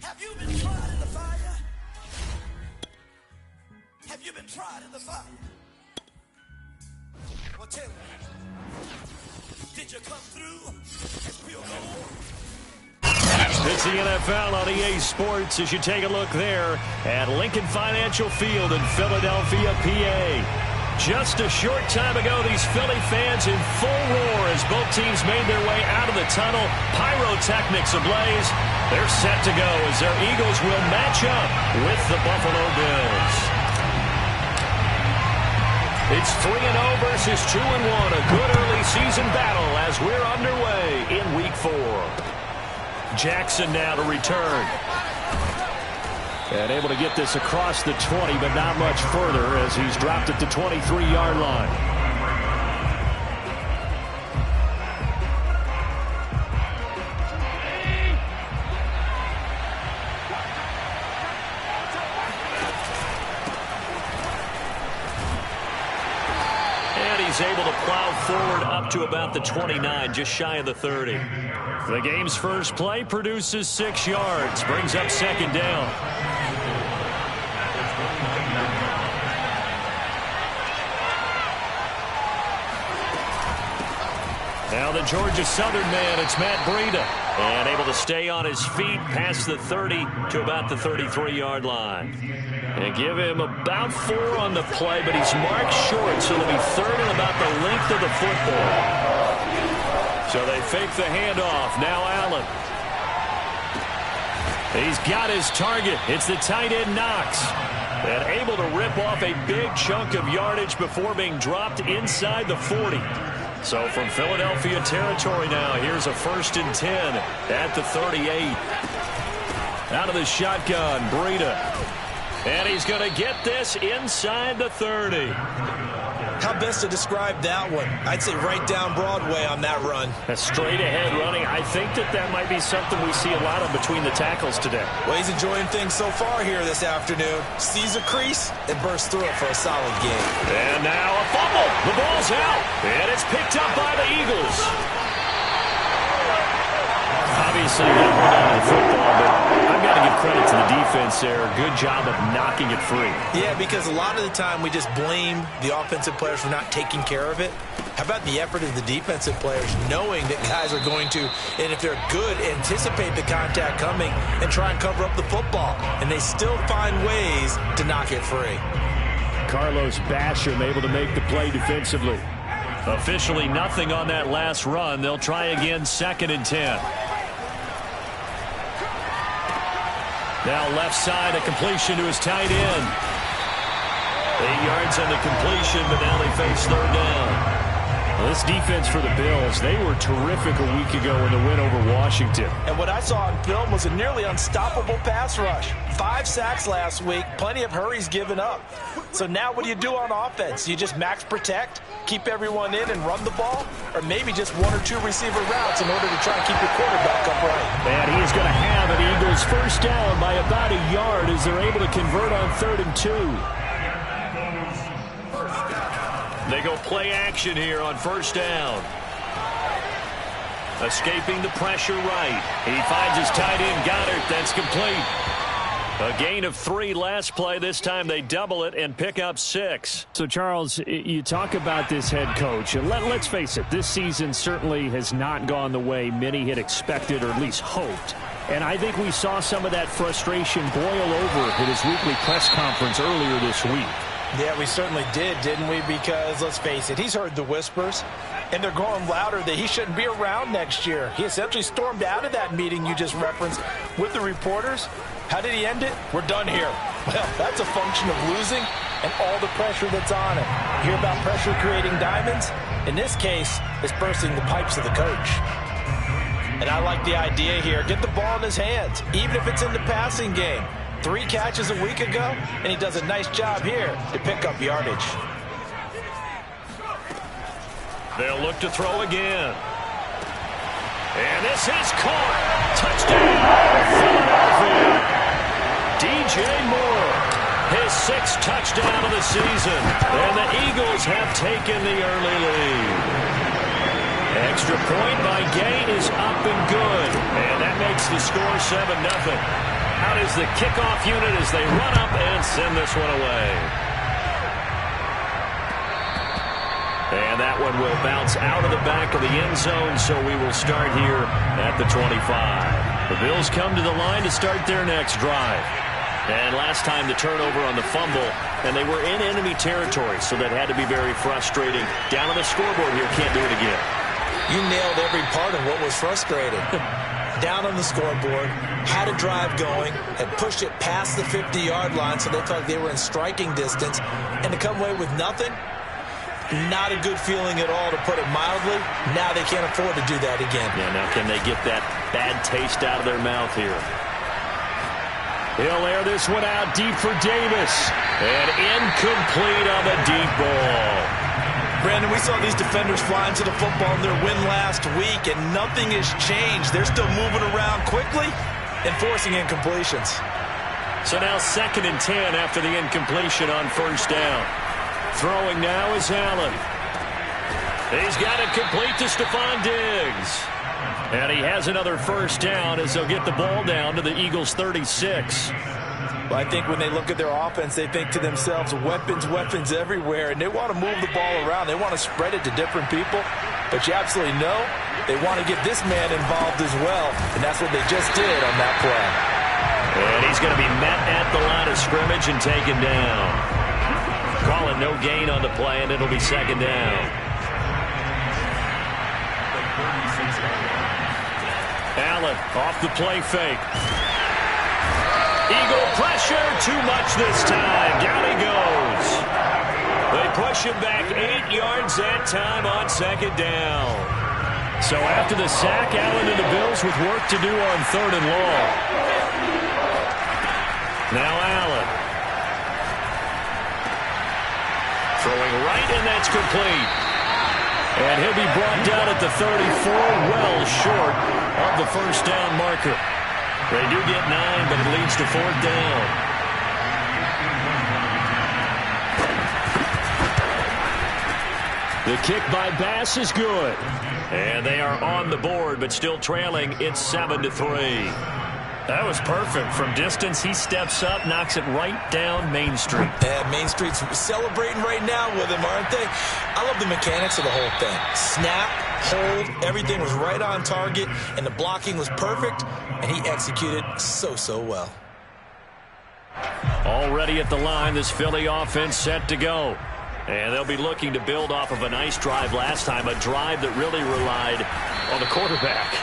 Have you been tried in the fire? Have you been tried in the fire? Well, tell me, did you come through as pure gold? It's the NFL on EA Sports as you take a look there at Lincoln Financial Field in Philadelphia, PA. Just a short time ago, these Philly fans in full roar as both teams made their way out of the tunnel. Pyrotechnics ablaze. They're set to go as their Eagles will match up with the Buffalo Bills. It's 3-0 versus 2-1. A good early season battle as we're underway in Week 4. Jackson now to return. And able to get this across the 20, but not much further as he's dropped at the 23-yard line. And he's able to plow forward up to about the 29, just shy of the 30. The game's first play produces 6 yards, brings up second down. Now the Georgia Southern man, it's Matt Breida. And able to stay on his feet past the 30 to about the 33-yard line. And give him about 4 on the play, but he's marked short, so it'll be third and about the length of the football. So they fake the handoff. Now Allen. He's got his target. It's the tight end Knox. And able to rip off a big chunk of yardage before being dropped inside the 40. So from Philadelphia territory now, here's a 1st and 10 at the 38. Out of the shotgun, Breida. And he's going to get this inside the 30. How best to describe that one? I'd say right down Broadway on that run. A straight ahead running. I think that might be something we see a lot of between the tackles today. Well, he's enjoying things so far here this afternoon. Sees a crease and bursts through it for a solid game. And now a fumble. The ball's out. And it's picked up by the Eagles. Obviously, they hold on to the football, but I've got to give credit to the defense there. Good job of knocking it free. Yeah, because a lot of the time we just blame the offensive players for not taking care of it. How about the effort of the defensive players knowing that guys are going to, and if they're good, anticipate the contact coming and try and cover up the football. And they still find ways to knock it free. Carlos Basham able to make the play defensively. Officially nothing on that last run. They'll try again, 2nd and 10. Now left side, a completion to his tight end. 8 yards on the completion, but now they face 3rd down. Well, this defense for the Bills, they were terrific a week ago in the win over Washington. And what I saw on film was a nearly unstoppable pass rush. 5 sacks last week, plenty of hurries given up. So now what do you do on offense? You just max protect, keep everyone in and run the ball? Or maybe just 1 or 2 receiver routes in order to try and keep your quarterback upright? And he is going to have an Eagles 1st down by about a yard as they're able to convert on 3rd and 2. They go play action here on 1st down. Escaping the pressure right. He finds his tight end, Goddard. That's complete. A gain of 3 last play. This time they double it and pick up 6. So, Charles, you talk about this head coach. And let's face it, this season certainly has not gone the way many had expected or at least hoped. And I think we saw some of that frustration boil over at his weekly press conference earlier this week. Yeah, we certainly did, didn't we? Because, let's face it, he's heard the whispers, and they're growing louder that he shouldn't be around next year. He essentially stormed out of that meeting you just referenced with the reporters. How did he end it? We're done here. Well, that's a function of losing and all the pressure that's on him. You hear about pressure creating diamonds? In this case, it's bursting the pipes of the coach. And I like the idea here. Get the ball in his hands, even if it's in the passing game. 3 catches a week ago, and he does a nice job here to pick up yardage. They'll look to throw again. And this is caught. Touchdown, Philadelphia. DJ Moore, his 6th touchdown of the season. And the Eagles have taken the early lead. Extra point by Gay is up and good. And that makes the score 7-0. Out is the kickoff unit as they run up and send this one away. And that one will bounce out of the back of the end zone, so we will start here at the 25. The Bills come to the line to start their next drive. And last time the turnover on the fumble, and they were in enemy territory, so that had to be very frustrating. Down on the scoreboard here, can't do it again. You nailed every part of what was frustrating. Down on the scoreboard, had a drive going, had pushed it past the 50-yard line, so they felt like they were in striking distance, and to come away with nothing, not a good feeling at all, to put it mildly. Now they can't afford to do that again. Yeah, now can they get that bad taste out of their mouth here? He'll air this one out deep for Davis. And incomplete on the deep ball. Brandon, we saw these defenders flying to the football in their win last week, and nothing has changed. They're still moving around quickly and forcing incompletions. So now 2nd and 10 after the incompletion on first down. Throwing now is Allen. He's got it complete to Stephon Diggs. And he has another first down as they'll get the ball down to the Eagles' 36. Well, I think when they look at their offense, they think to themselves, weapons, weapons everywhere, and they want to move the ball around. They want to spread it to different people. But you absolutely know they want to get this man involved as well, and that's what they just did on that play. And he's going to be met at the line of scrimmage and taken down. Call it no gain on the play, and it'll be 2nd down. Allen off the play fake. Eagle pressure, too much this time. Down he goes. They push him back 8 yards that time on 2nd down. So after the sack, Allen and the Bills with work to do on 3rd and long. Now Allen. Throwing right, and that's complete. And he'll be brought down at the 34, well short of the first down marker. They do get 9, but it leads to 4th down. The kick by Bass is good. And they are on the board, but still trailing. It's 7-3. That was perfect. From distance, he steps up, knocks it right down Main Street. Yeah, Main Street's celebrating right now with him, aren't they? I love the mechanics of the whole thing. Snap, hold, everything was right on target, and the blocking was perfect, and he executed so well. Already at the line, this Philly offense set to go. And they'll be looking to build off of a nice drive last time, a drive that really relied on the quarterback.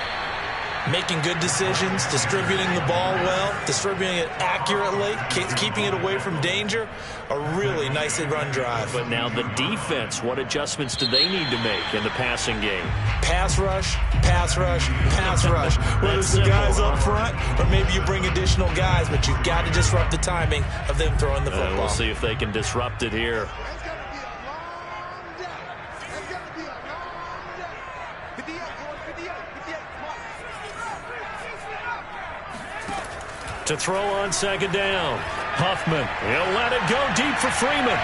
Making good decisions, distributing the ball well, distributing it accurately, keeping it away from danger. A really nicely run drive. But now the defense, what adjustments do they need to make in the passing game? Pass rush, pass rush, pass rush. Whether it's the guys up front or maybe you bring additional guys, but you've got to disrupt the timing of them throwing the football. We'll see if they can disrupt it here. To throw on 2nd down. Huffman, he'll let it go deep for Freeman.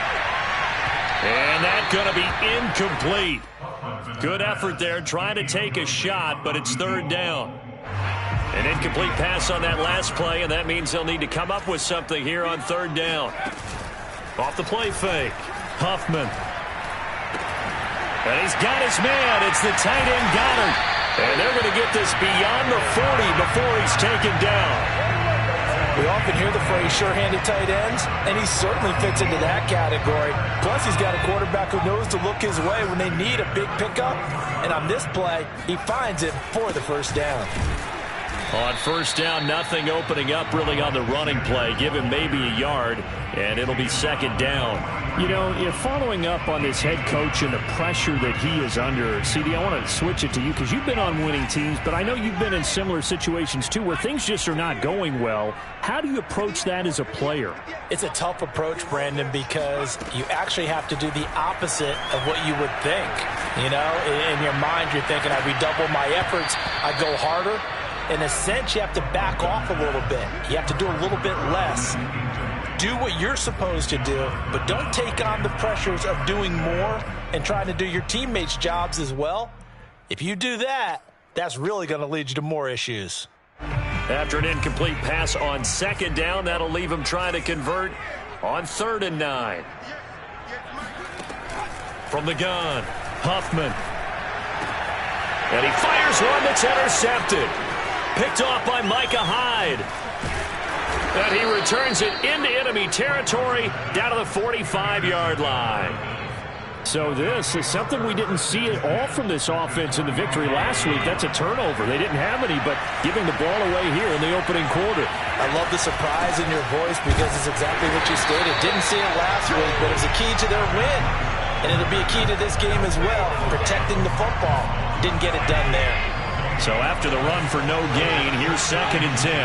And that's going to be incomplete. Good effort there, trying to take a shot, but it's 3rd down. An incomplete pass on that last play, and that means they'll need to come up with something here on 3rd down. Off the play fake. Huffman. And he's got his man. It's the tight end Goddard. And they're going to get this beyond the 40 before he's taken down. We often hear the phrase sure-handed tight ends, and he certainly fits into that category. Plus, he's got a quarterback who knows to look his way when they need a big pickup. And on this play, he finds it for the first down. On first down, nothing opening up really on the running play. Give him maybe a yard, and it'll be 2nd down. You know, you're following up on this head coach and the pressure that he is under. CD, I want to switch it to you because you've been on winning teams, but I know you've been in similar situations too where things just are not going well. How do you approach that as a player? It's a tough approach, Brandon, because you actually have to do the opposite of what you would think. You know, in your mind, you're thinking, I redouble my efforts, I go harder. In a sense, you have to back off a little bit. You have to do a little bit less. Do what you're supposed to do, but don't take on the pressures of doing more and trying to do your teammates' jobs as well. If you do that, that's really going to lead you to more issues. After an incomplete pass on second down, that'll leave him trying to convert on 3rd and 9. From the gun, Huffman. And he fires one that's intercepted. Picked off by Micah Hyde. And he returns it into enemy territory down to the 45-yard line. So this is something we didn't see at all from this offense in the victory last week. That's a turnover. They didn't have any, but giving the ball away here in the opening quarter. I love the surprise in your voice because it's exactly what you stated. Didn't see it last week, but it was a key to their win. And it'll be a key to this game as well, protecting the football. Didn't get it done there. So after the run for no gain, here's 2nd and 10.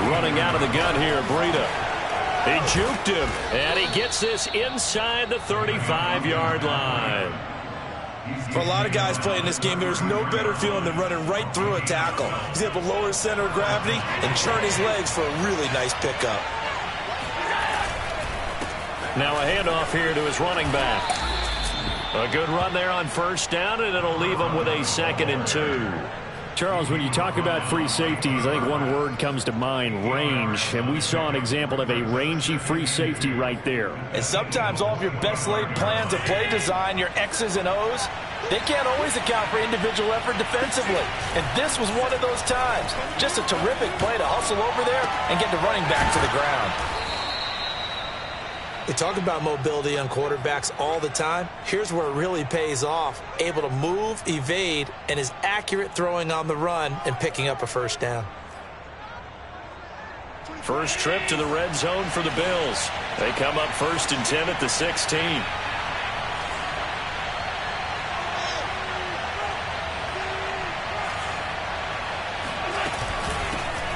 Running out of the gun here, Breida. He juked him, and he gets this inside the 35-yard line. For a lot of guys playing this game, there's no better feeling than running right through a tackle. He's able to lower his center of gravity and churn his legs for a really nice pickup. Now a handoff here to his running back. A good run there on 1st down, and it'll leave him with a 2nd and 2. Charles, when you talk about free safeties, I think one word comes to mind, range. And we saw an example of a rangy free safety right there. And sometimes all of your best laid plans of play design, your X's and O's, they can't always account for individual effort defensively. And this was one of those times. Just a terrific play to hustle over there and get the running back to the ground. We talk about mobility on quarterbacks all the time. Here's where it really pays off. Able to move, evade, and is accurate throwing on the run and picking up a 1st down. First trip to the red zone for the Bills. They come up 1st and 10 at the 16.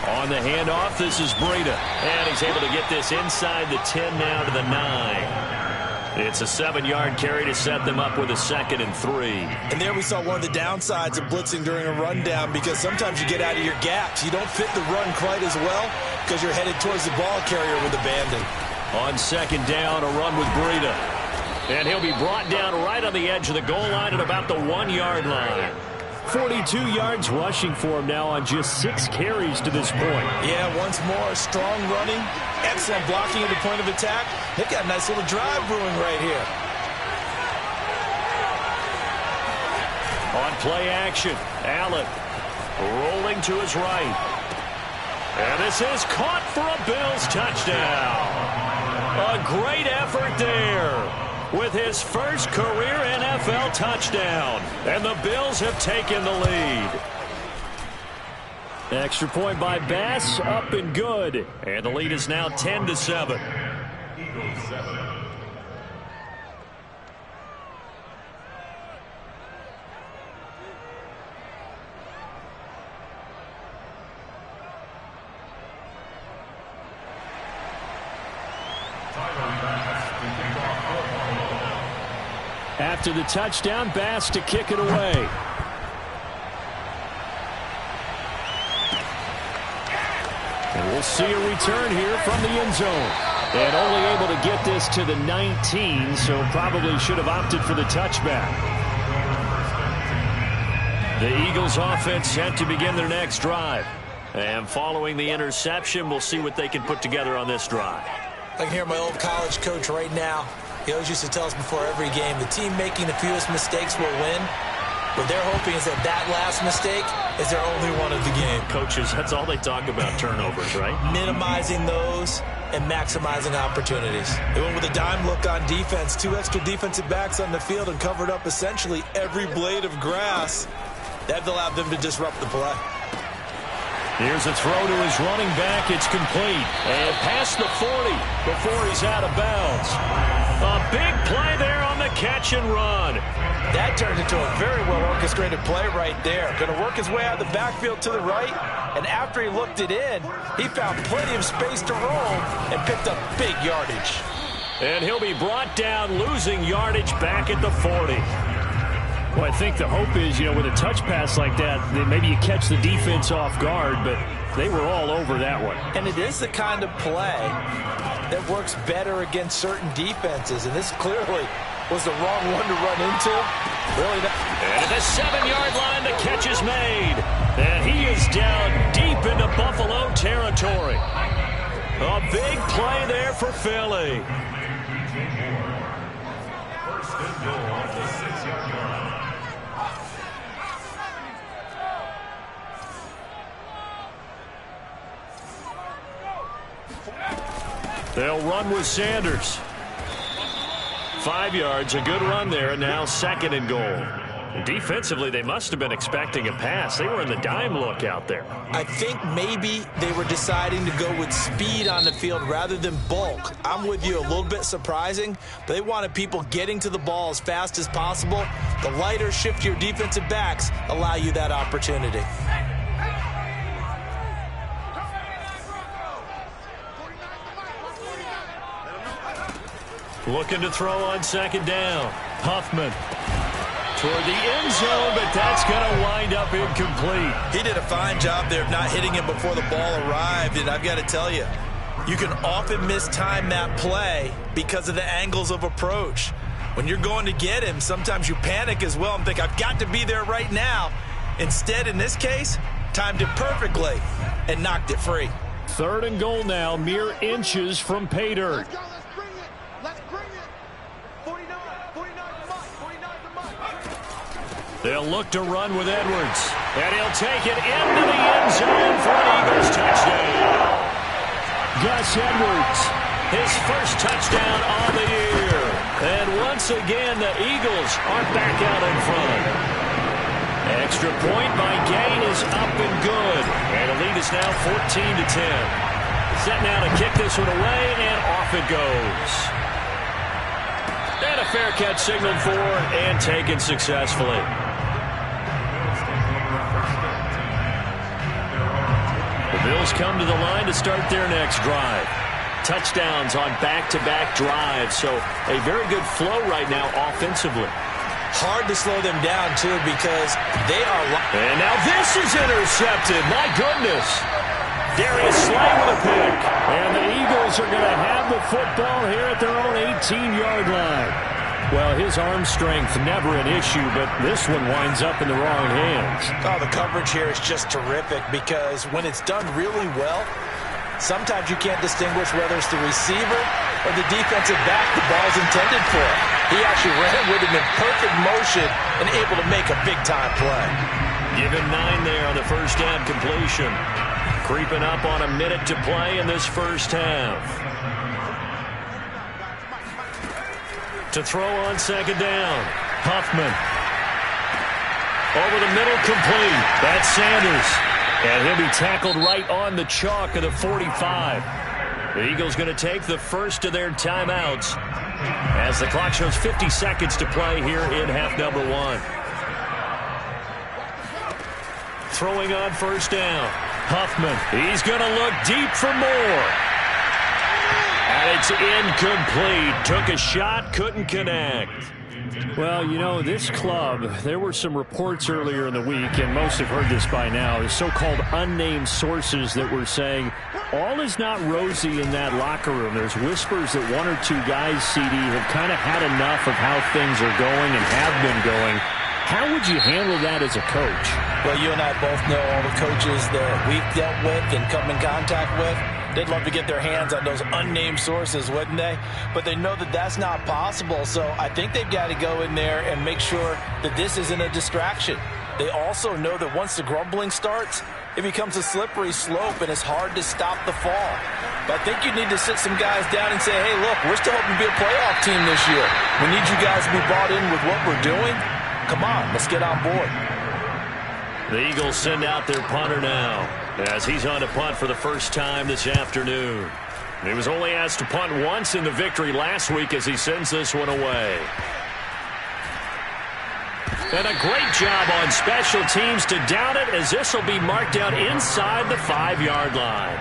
On the handoff, this is Breida. And he's able to get this inside the 10 now to the 9. It's a 7-yard carry to set them up with a 2nd and 3. And there we saw one of the downsides of blitzing during a rundown, because sometimes you get out of your gaps. You don't fit the run quite as well because you're headed towards the ball carrier with abandon. On 2nd down, a run with Breida. And he'll be brought down right on the edge of the goal line at about the 1-yard line. 42 yards rushing for him now on just 6 carries to this point. Yeah, once more, strong running, excellent blocking at the point of attack. They got a nice little drive brewing right here. On play action, Allen rolling to his right. And this is caught for a Bills touchdown. A great effort there with his first career NFL touchdown. And the Bills have taken the lead. Extra point by Bass, up and good. And the lead is now 10-7. After the touchdown, Bass to kick it away. And we'll see a return here from the end zone. And only able to get this to the 19, so probably should have opted for the touchback. The Eagles offense set to begin their next drive. And following the interception, we'll see what they can put together on this drive. I can hear my old college coach right now. He always used to tell us before every game, the team making the fewest mistakes will win. What they're hoping is that that last mistake is their only one of the game. Coaches, that's all they talk about, turnovers, right? Minimizing those and maximizing opportunities. They went with a dime look on defense. 2 extra defensive backs on the field and covered up essentially every blade of grass. That allowed them to disrupt the play. Here's a throw to his running back. It's complete. And past the 40 before he's out of bounds. A big play there on the catch and run. That turned into a very well-orchestrated play right there. Going to work his way out of the backfield to the right. And after he looked it in, he found plenty of space to roll and picked up big yardage. And he'll be brought down, losing yardage back at the 40. Well, I think the hope is, with a touch pass like that, then maybe you catch the defense off guard, but they were all over that one. And it is the kind of play that works better against certain defenses, and this clearly was the wrong one to run into. Really not. And at the 7-yard line, the catch is made. And he is down deep into Buffalo territory. A big play there for Philly. First and goal at the 6-yard line. They'll run with Sanders. 5 yards, a good run there, and now 2nd and goal. Defensively, they must have been expecting a pass. They were in the dime look out there. I think maybe they were deciding to go with speed on the field rather than bulk. I'm with you, a little bit surprising. They wanted people getting to the ball as fast as possible. The lighter, shiftier defensive backs allow you that opportunity. Looking to throw on 2nd down. Huffman toward the end zone, but that's going to wind up incomplete. He did a fine job there of not hitting him before the ball arrived, and I've got to tell you, you can often mistime that play because of the angles of approach. When you're going to get him, sometimes you panic as well and think, I've got to be there right now. Instead, in this case, timed it perfectly and knocked it free. 3rd and goal now, mere inches from pay dirt. They'll look to run with Edwards. And he'll take it into the end zone for an Eagles touchdown. Gus Edwards, his first touchdown on the year. And once again, the Eagles are back out in front. Extra point by Gay is up and good. And the lead is now 14-10. Set now to kick this one away, and off it goes. And a fair catch signaled for and taken successfully. The Bills come to the line to start their next drive. Touchdowns on back-to-back drives, so a very good flow right now offensively. Hard to slow them down, too, because they are... And now this is intercepted. My goodness. Darius Slay with a pick. And the Eagles are going to have the football here at their own 18-yard line. Well, his arm strength never an issue, but this one winds up in the wrong hands. Oh, the coverage here is just terrific because when it's done really well, sometimes you can't distinguish whether it's the receiver or the defensive back the ball's intended for. He actually ran with him in perfect motion and able to make a big-time play. Give him 9 there on the first down completion. Creeping up on a minute to play in this first half. To throw on 2nd down. Huffman. Over the middle, complete. That's Sanders. And he'll be tackled right on the chalk of the 45. The Eagles going to take the first of their timeouts as the clock shows 50 seconds to play here in half number 1. Throwing on first down. Huffman. He's going to look deep for more. And it's incomplete. Took a shot, couldn't connect. Well, you know, this club, there were some reports earlier in the week, and most have heard this by now, the so-called unnamed sources that were saying all is not rosy in that locker room. There's whispers that 1 or 2 guys, CD, have kind of had enough of how things are going and have been going. How would you handle that as a coach? Well, you and I both know all the coaches that we've dealt with and come in contact with. They'd love to get their hands on those unnamed sources, wouldn't they? But they know that that's not possible, so I think they've got to go in there and make sure that this isn't a distraction. They also know that once the grumbling starts, it becomes a slippery slope, and it's hard to stop the fall. But I think you need to sit some guys down and say, hey, look, we're still hoping to be a playoff team this year. We need you guys to be bought in with what we're doing. Come on, let's get on board. The Eagles send out their punter now as he's on to punt for the first time this afternoon. He was only asked to punt once in the victory last week as he sends this one away. And a great job on special teams to down it as this will be marked out inside the 5-yard line.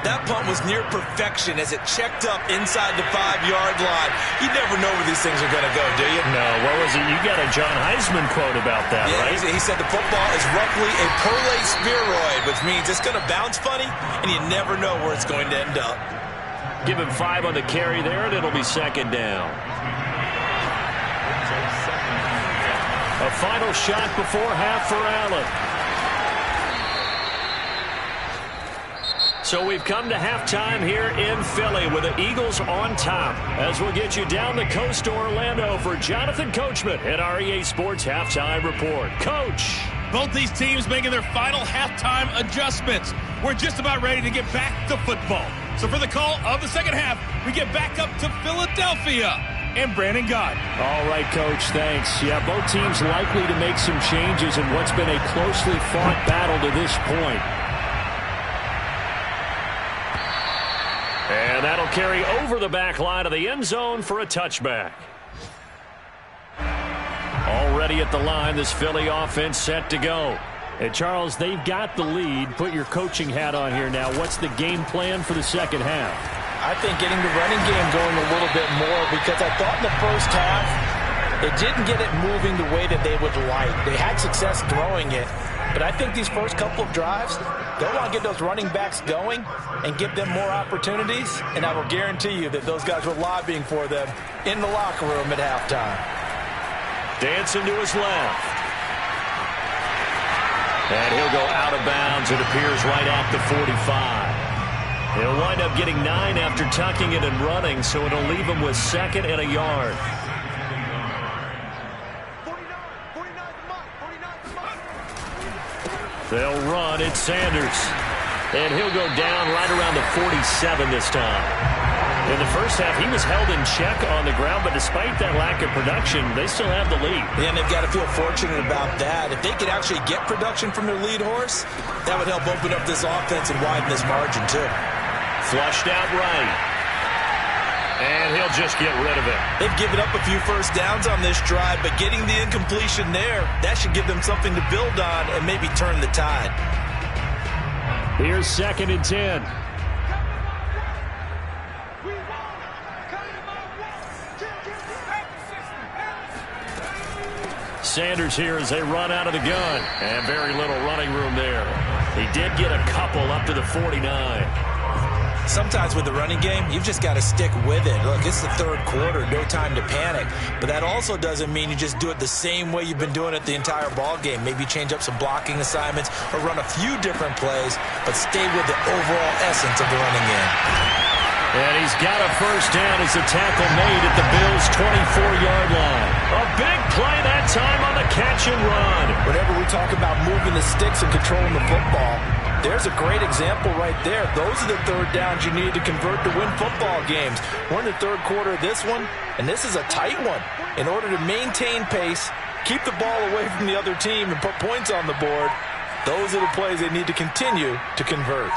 That punt was near perfection as it checked up inside the 5-yard line. You never know where these things are going to go, do you? No, what was it? You got a John Heisman quote about that, yeah, right? He said the football is roughly a prolate spheroid, which means it's going to bounce funny, and you never know where it's going to end up. Give him 5 on the carry there, and it'll be 2nd down. A final shot before half for Allen. So we've come to halftime here in Philly with the Eagles on top. As we'll get you down the coast to Orlando for Jonathan Coachman at our EA Sports Halftime Report. Coach. Both these teams making their final halftime adjustments. We're just about ready to get back to football. So for the call of the second half, we get back up to Philadelphia and Brandon Gott. All right, Coach, thanks. Yeah, both teams likely to make some changes in what's been a closely fought battle to this point. And that'll carry over the back line of the end zone for a touchback. Already at the line, this Philly offense set to go. And Charles, they've got the lead. Put your coaching hat on here now. What's the game plan for the second half? I think getting the running game going a little bit more, because I thought in the first half it didn't get it moving the way that they would like. They had success throwing it, but I think these first couple of drives, they'll want to get those running backs going and give them more opportunities, and I will guarantee you that those guys were lobbying for them in the locker room at halftime. Dancing to his left. And he'll go out of bounds. It appears right at the 45. He'll wind up getting 9 after tucking it and running, so it'll leave him with 2nd and a yard. They'll run. It's Sanders. And he'll go down right around the 47 this time. In the first half, he was held in check on the ground, but despite that lack of production, they still have the lead. Yeah, and they've got to feel fortunate about that. If they could actually get production from their lead horse, that would help open up this offense and widen this margin, too. Flushed out right. And he'll just get rid of it. They've given up a few first downs on this drive, but getting the incompletion there, that should give them something to build on and maybe turn the tide. Here's 2nd and 10. Sanders here as they run out of the gun. And very little running room there. He did get a couple up to the 49. Sometimes with the running game, you've just got to stick with it. Look, it's the third quarter, no time to panic. But that also doesn't mean you just do it the same way you've been doing it the entire ball game. Maybe change up some blocking assignments or run a few different plays, but stay with the overall essence of the running game. And he's got a first down as the tackle made at the Bills' 24-yard line. A big play that time on the catch and run. Whenever we talk about moving the sticks and controlling the football, there's a great example right there. Those are the third downs you need to convert to win football games. We're in the third quarter of this one, and this is a tight one. In order to maintain pace, keep the ball away from the other team, and put points on the board, those are the plays they need to continue to convert.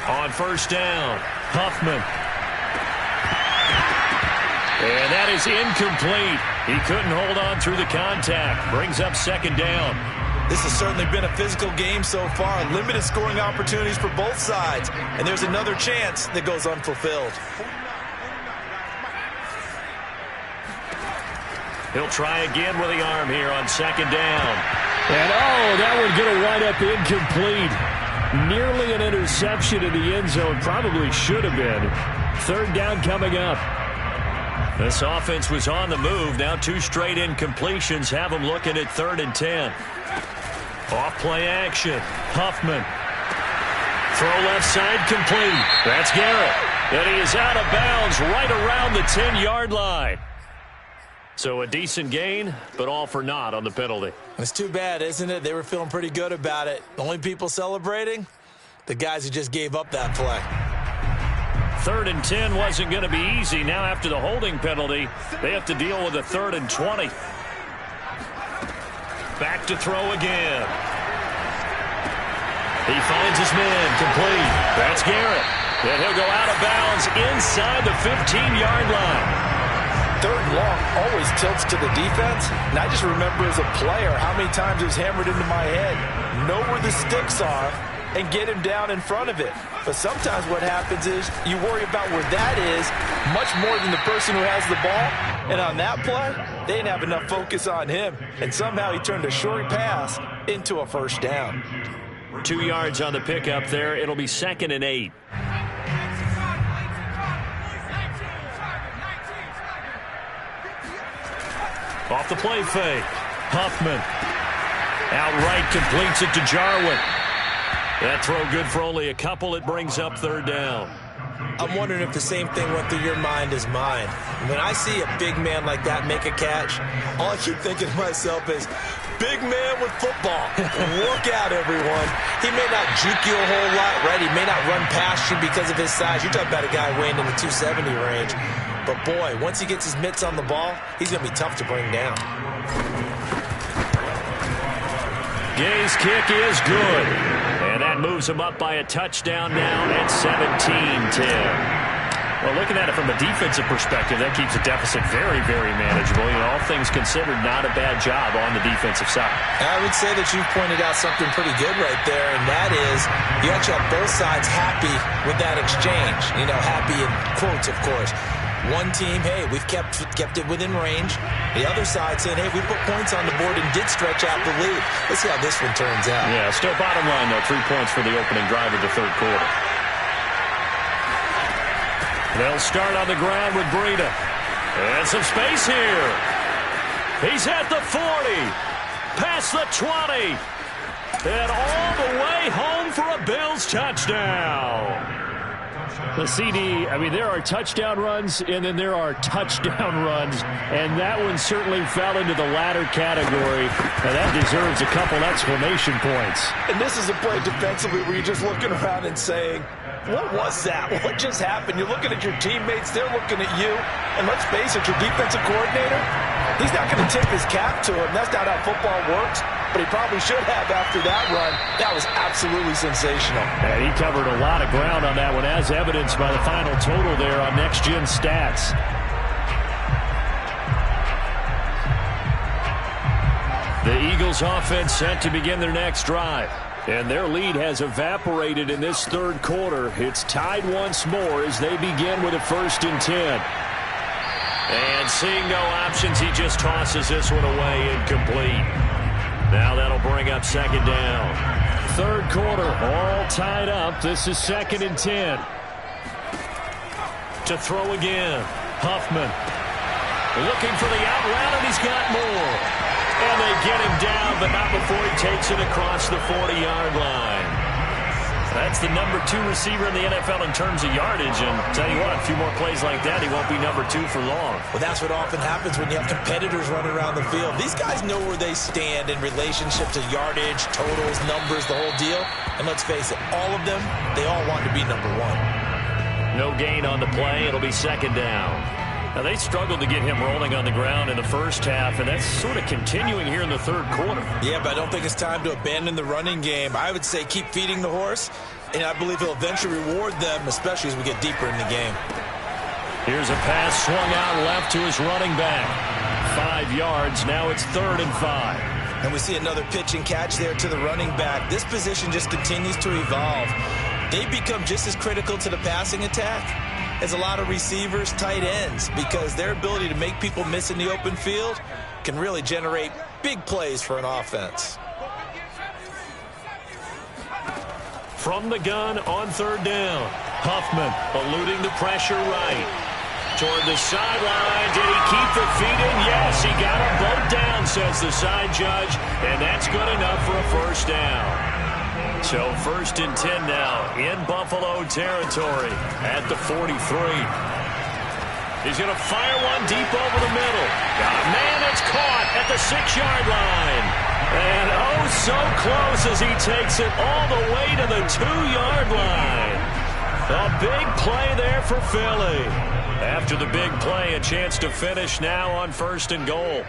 On first down, Huffman. And that is incomplete. He couldn't hold on through the contact. Brings up 2nd down. This has certainly been a physical game so far. Limited scoring opportunities for both sides. And there's another chance that goes unfulfilled. He'll try again with the arm here on 2nd down. And, oh, that would get a wind up incomplete. Nearly an interception in the end zone. Probably should have been. 3rd down coming up. This offense was on the move. Now 2 straight incompletions have them looking at 3rd and 10. Off play action. Huffman. Throw left side complete. That's Garrett. And he is out of bounds right around the 10-yard line. So a decent gain, but all for naught on the penalty. It's too bad, isn't it? They were feeling pretty good about it. The only people celebrating, the guys who just gave up that play. 3rd and 10 wasn't going to be easy. Now after the holding penalty, they have to deal with a 3rd and 20. Back to throw again. He finds his man complete. That's Garrett. And he'll go out of bounds inside the 15-yard line. 3rd and long always tilts to the defense. And I just remember as a player how many times it was hammered into my head. Know where the sticks are and get him down in front of it. But sometimes what happens is you worry about where that is much more than the person who has the ball. And on that play, they didn't have enough focus on him. And somehow he turned a short pass into a first down. 2 yards on the pickup there. It'll be 2nd and 8. Off the play fake. Huffman. Outright completes it to Jarwin. That throw good for only a couple. It brings up third down. I'm wondering if the same thing went through your mind as mine. When I see a big man like that make a catch, all I keep thinking to myself is, big man with football. Look out, everyone. He may not juke you a whole lot, right? He may not run past you because of his size. You're talking about a guy weighing in the 270 range. But, boy, once he gets his mitts on the ball, he's going to be tough to bring down. Gay's kick is good. And that moves him up by a touchdown now at 17-10. Well, looking at it from a defensive perspective, that keeps the deficit very, very manageable. You know, all things considered, not a bad job on the defensive side. I would say that you've pointed out something pretty good right there, and that is you actually have both sides happy with that exchange. You know, happy in quotes, of course. One team, hey, we've kept it within range. The other side saying, hey, we put points on the board and did stretch out the lead. Let's see how this one turns out. Yeah, still bottom line, though, 3 points for the opening drive of the third quarter. They'll start on the ground with Breida. And some space here. He's at the 40. Past the 20. And all the way home for a Bills touchdown. The CD, I mean, there are touchdown runs, and then there are touchdown runs, and that one certainly fell into the latter category, and that deserves a couple exclamation points. And this is a play defensively where you're just looking around and saying, what was that? What just happened? You're looking at your teammates. They're looking at you. And let's face it, your defensive coordinator, he's not going to tip his cap to him. That's not how football works. But he probably should have after that run. That was absolutely sensational. And he covered a lot of ground on that one, as evidenced by the final total there on next-gen stats. The Eagles offense set to begin their next drive. And their lead has evaporated in this third quarter. It's tied once more as they begin with a 1st and 10. And seeing no options, he just tosses this one away incomplete. Now that'll bring up 2nd down. Third quarter, all tied up. This is 2nd and 10. To throw again. Huffman looking for the out route, and he's got more. And they get him down, but not before he takes it across the 40-yard line. That's the number 2 receiver in the NFL in terms of yardage. And tell you what, a few more plays like that, he won't be number 2 for long. Well, that's what often happens when you have competitors running around the field. These guys know where they stand in relationship to yardage, totals, numbers, the whole deal. And let's face it, all of them, they all want to be number 1. No gain on the play. It'll be 2nd down. Now, they struggled to get him rolling on the ground in the first half, and that's sort of continuing here in the third quarter. Yeah, but I don't think it's time to abandon the running game. I would say keep feeding the horse, and I believe he'll eventually reward them, especially as we get deeper in the game. Here's a pass swung out left to his running back. 5 yards. Now it's 3rd and 5. And we see another pitch and catch there to the running back. This position just continues to evolve. They become just as critical to the passing attack as a lot of receivers, tight ends, because their ability to make people miss in the open field can really generate big plays for an offense. From the gun on 3rd down. Huffman eluding the pressure right. Toward the sideline. Did he keep the feet in? Yes, he got them both down, says the side judge, and that's good enough for a 1st down. So 1st and 10 now in Buffalo territory at the 43. He's going to fire one deep over the middle. Man, it's caught at the 6-yard line. And oh, so close as he takes it all the way to the 2-yard line. A big play there for Philly. After the big play, a chance to finish now on 1st and goal.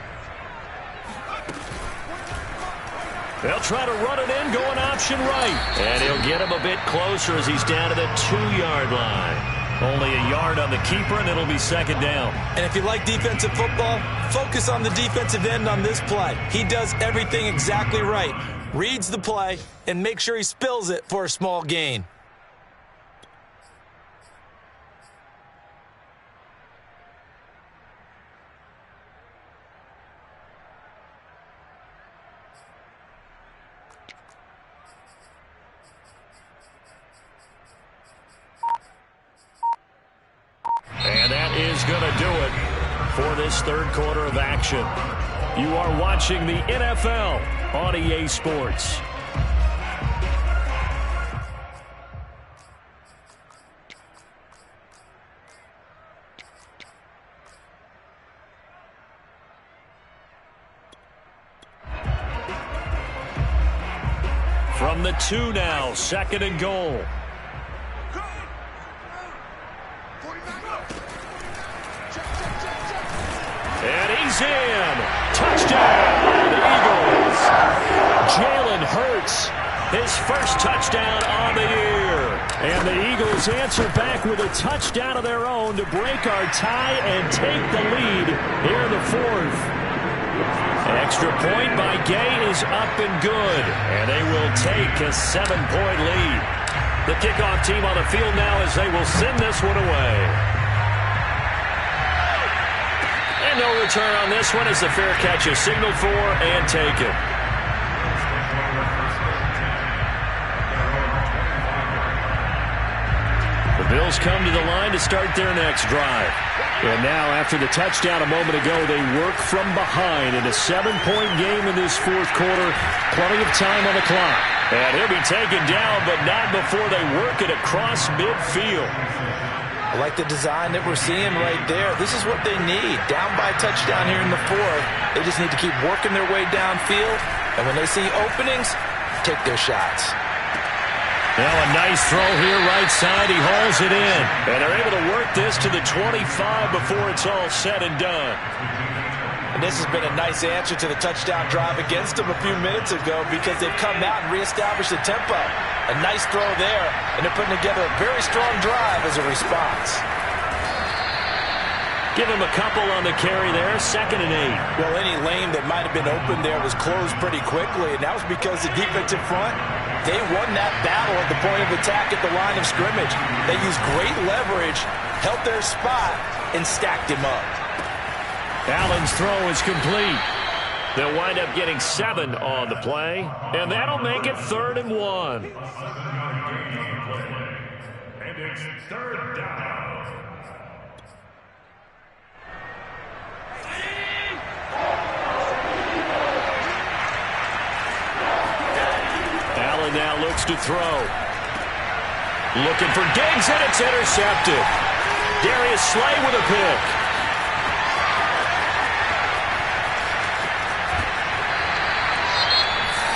They'll try to run it in, going option right. And he'll get him a bit closer as he's down to the 2-yard line. Only a yard on the keeper, and it'll be 2nd down. And if you like defensive football, focus on the defensive end on this play. He does everything exactly right. Reads the play, and makes sure he spills it for a small gain. And that is going to do it for this third quarter of action. You are watching the NFL on EA Sports. the 2 now. 2nd and goal. And he's in. Touchdown, Eagles. Jalen Hurts, his first touchdown on the year. And the Eagles answer back with a touchdown of their own to break our tie and take the lead here in the 4th. An extra point by Gay is up and good. And they will take a 7-point lead. The kickoff team on the field now as they will send this one away. And no return on this one as the fair catch is signaled for and taken. The Bills come to the line to start their next drive. And now, after the touchdown a moment ago, they work from behind in a 7-point game in this 4th quarter. Plenty of time on the clock. And he'll be taken down, but not before they work it across midfield. I like the design that we're seeing right there. This is what they need. Down by a touchdown here in the 4th. They just need to keep working their way downfield. And when they see openings, take their shots. Now a nice throw here right side. He hauls it in. And they're able to work this to the 25 before it's all said and done. And this has been a nice answer to the touchdown drive against them a few minutes ago because they've come out and reestablished the tempo. A nice throw there, and they're putting together a very strong drive as a response. Give him a couple on the carry there, 2nd and 8. Well, any lane that might have been open there was closed pretty quickly, and that was because the defensive front, they won that battle at the point of attack at the line of scrimmage. They used great leverage, held their spot, and stacked him up. Allen's throw is complete. They'll wind up getting 7 on the play, and that'll make it 3rd and 1. And it's 3rd down. Allen now looks to throw. Looking for Diggs, and it's intercepted. Darius Slay with a pick.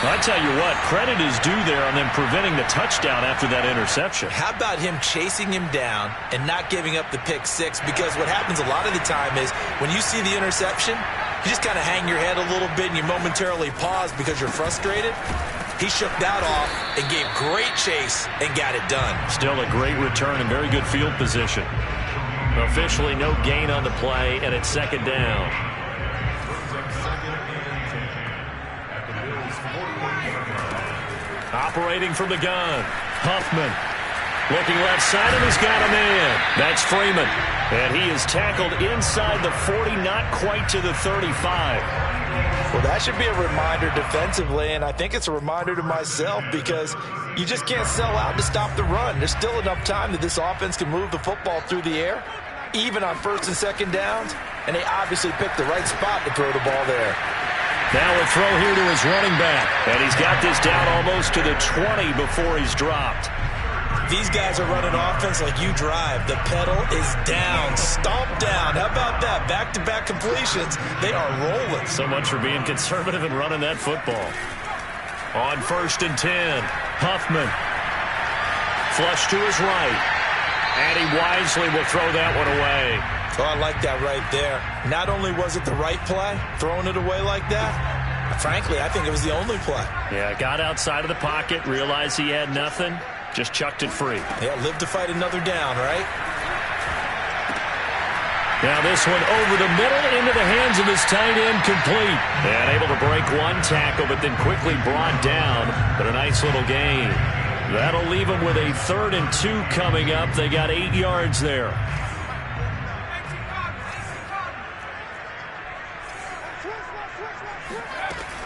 I tell you what, credit is due there on them preventing the touchdown after that interception. How about him chasing him down and not giving up the pick 6? Because what happens a lot of the time is when you see the interception, you just kind of hang your head a little bit and you momentarily pause because you're frustrated. He shook that off and gave great chase and got it done. Still a great return and very good field position. Officially no gain on the play, and it's 2nd down. Operating from the gun, Huffman. Looking left side, and he's got a man. That's Freeman. And he is tackled inside the 40, not quite to the 35. Well, that should be a reminder defensively, and I think it's a reminder to myself because you just can't sell out to stop the run. There's still enough time that this offense can move the football through the air, even on 1st and 2nd downs, and they obviously picked the right spot to throw the ball there. Now a throw here to his running back. And he's got this down almost to the 20 before he's dropped. These guys are running offense like you drive. The pedal is down, stomp down. How about that? Back-to-back completions. They are rolling. So much for being conservative and running that football. On 1st and 10, Huffman. Flush to his right. And he wisely will throw that one away. Oh, I like that right there. Not only was it the right play, throwing it away like that, frankly, I think it was the only play. Yeah, got outside of the pocket, realized he had nothing, just chucked it free. Yeah, live to fight another down, right? Now this one over the middle into the hands of his tight end, complete. And able to break one tackle, but then quickly brought down. But a nice little gain. That'll leave him with a 3rd and 2 coming up. They got 8 yards there.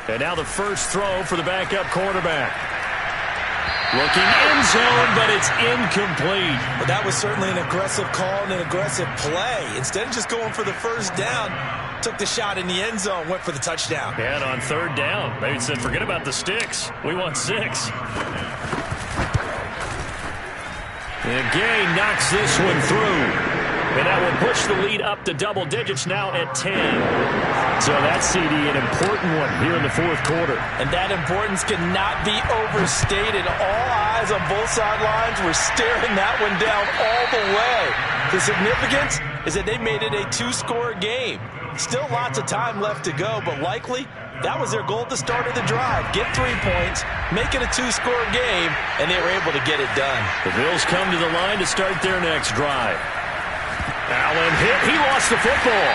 And now the first throw for the backup quarterback. Looking end zone, but it's incomplete. But that was certainly an aggressive call and an aggressive play. Instead of just going for the 1st down, took the shot in the end zone, went for the touchdown. And on 3rd down, they said, forget about the sticks. We want 6. And Gay knocks this one through. And that will push the lead up to double digits now at 10. So that CD, an important one here in the fourth quarter. And that importance cannot be overstated. All eyes on both sidelines were staring that one down all the way. The significance is that they made it a two-score game. Still lots of time left to go, but likely that was their goal at the start of the drive. Get 3 points, make it a two-score game, and they were able to get it done. The Bills come to the line to start their next drive. Allen hit. He lost the football.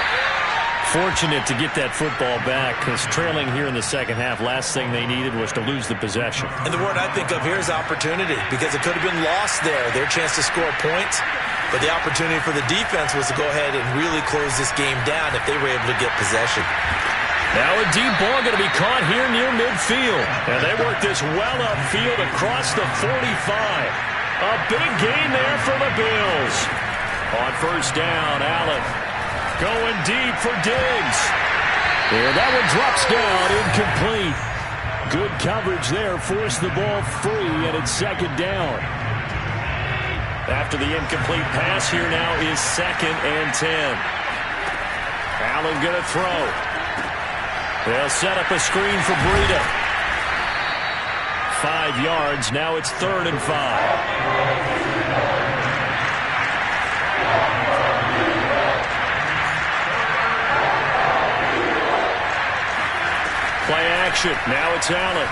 Fortunate to get that football back, because trailing here in the second half, last thing they needed was to lose the possession. And the word I think of here is opportunity, because it could have been lost there, their chance to score points. But the opportunity for the defense was to go ahead and really close this game down if they were able to get possession. Now a deep ball going to be caught here near midfield. And they work this well upfield across the 45. A big gain there for the Bills. On first down, Allen going deep for Diggs. And that one drops down, incomplete. Good coverage there, forced the ball free, and it's second down. After the incomplete pass, here now is 2nd and 10. Allen going to throw. They'll set up a screen for Breida. 5 yards. Now it's 3rd and 5. Play action. Now it's Allen.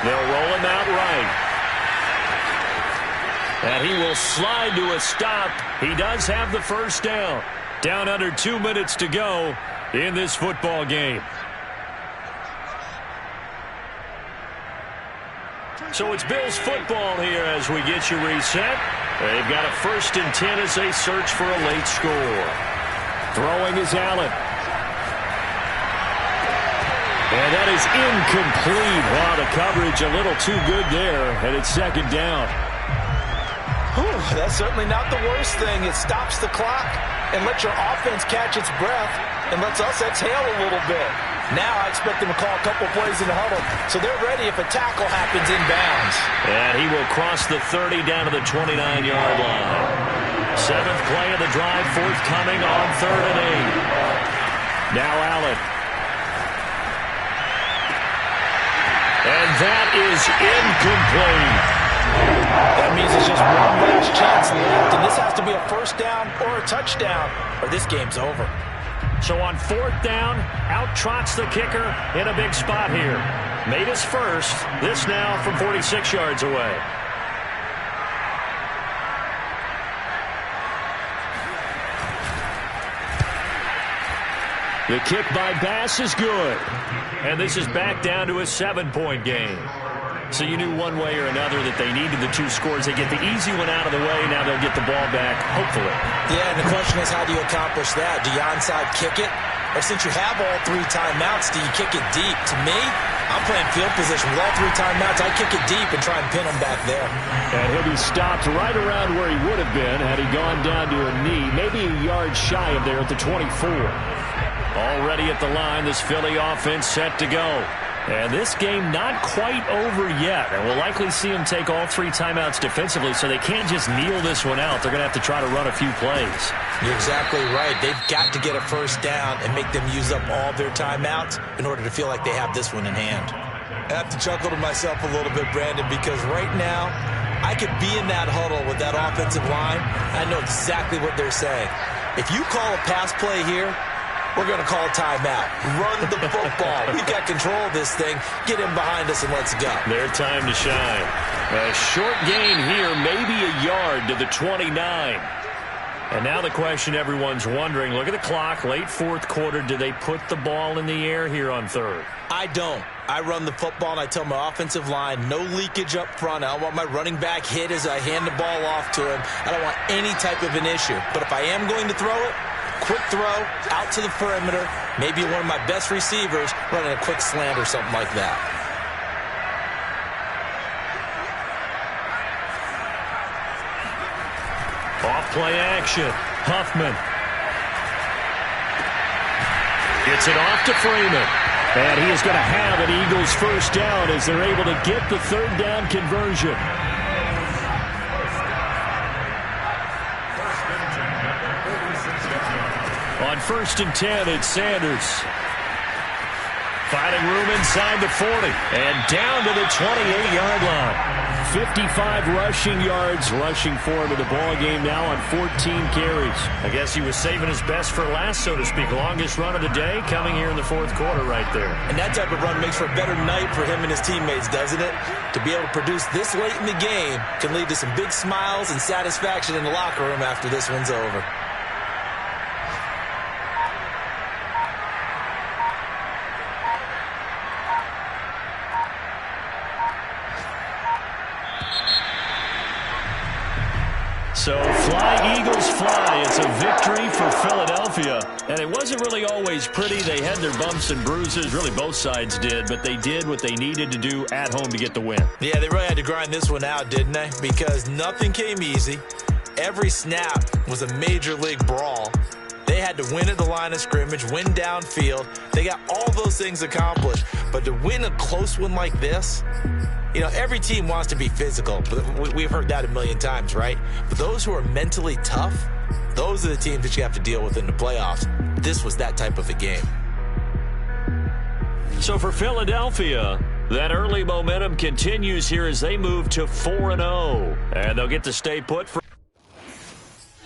They'll roll him out right. And he will slide to a stop. He does have the first down. Down under 2 minutes to go in this football game. So it's Bills football here as we get you reset. They've got a 1st and 10 as they search for a late score. Throwing is Allen. And that is incomplete. Wow, the coverage a little too good there. And it's 2nd down. Whew, that's certainly not the worst thing. It stops the clock and lets your offense catch its breath and lets us exhale a little bit. Now I expect them to call a couple plays in the huddle, so they're ready if a tackle happens inbounds. And he will cross the 30 down to the 29-yard line. 7th play of the drive, forthcoming on 3rd and 8. Now Allen. And that is incomplete. That means it's just one last chance left, and this has to be a first down or a touchdown, or this game's over. So on 4th down, out trots the kicker in a big spot here. Made his first. This now from 46 yards away. The kick by Bass is good. And this is back down to a 7-point game. So you knew one way or another that they needed the 2 scores. They get the easy one out of the way. Now they'll get the ball back, hopefully. Yeah, and the question is, how do you accomplish that? Do you onside kick it? Or since you have all 3 timeouts, do you kick it deep? To me, I'm playing field position. With all 3 timeouts, I kick it deep and try and pin them back there. And he'll be stopped right around where he would have been had he gone down to a knee. Maybe a yard shy of there at the 24. Already at the line, this Philly offense set to go. And this game not quite over yet. And we'll likely see them take all 3 timeouts defensively, so they can't just kneel this one out. They're going to have to try to run a few plays. You're exactly right. They've got to get a first down and make them use up all their timeouts in order to feel like they have this one in hand. I have to chuckle to myself a little bit, Brandon, because right now I could be in that huddle with that offensive line. I know exactly what they're saying. If you call a pass play here, we're going to call a timeout. Run the football. We've got control of this thing. Get him behind us and let's go. Their time to shine. A short gain here, maybe a yard to the 29. And now the question everyone's wondering, look at the clock, late 4th quarter, do they put the ball in the air here on 3rd? I don't. I run the football and I tell my offensive line, no leakage up front. I don't want my running back hit as I hand the ball off to him. I don't want any type of an issue. But if I am going to throw it, quick throw, out to the perimeter, maybe one of my best receivers running a quick slant or something like that. Off play action. Huffman. Gets it off to Freeman. And he is going to have an Eagles first down as they're able to get the 3rd down conversion. On 1st and 10, it's Sanders. Finding room inside the 40 and down to the 28-yard line. 55 rushing yards rushing for him in the ball game now on 14 carries. I guess he was saving his best for last, so to speak. Longest run of the day coming here in the 4th quarter right there. And that type of run makes for a better night for him and his teammates, doesn't it? To be able to produce this late in the game can lead to some big smiles and satisfaction in the locker room after this one's over. So fly, Eagles, fly. It's a victory for Philadelphia. And it wasn't really always pretty. They had their bumps and bruises. Really, both sides did. But they did what they needed to do at home to get the win. Yeah, they really had to grind this one out, didn't they? Because nothing came easy. Every snap was a major league brawl. They had to win at the line of scrimmage, win downfield. They got all those things accomplished. But to win a close one like this, you know, every team wants to be physical. But we've heard that a million times, right? But those who are mentally tough, those are the teams that you have to deal with in the playoffs. This was that type of a game. So for Philadelphia, that early momentum continues here as they move to 4-0. And they'll get to stay put for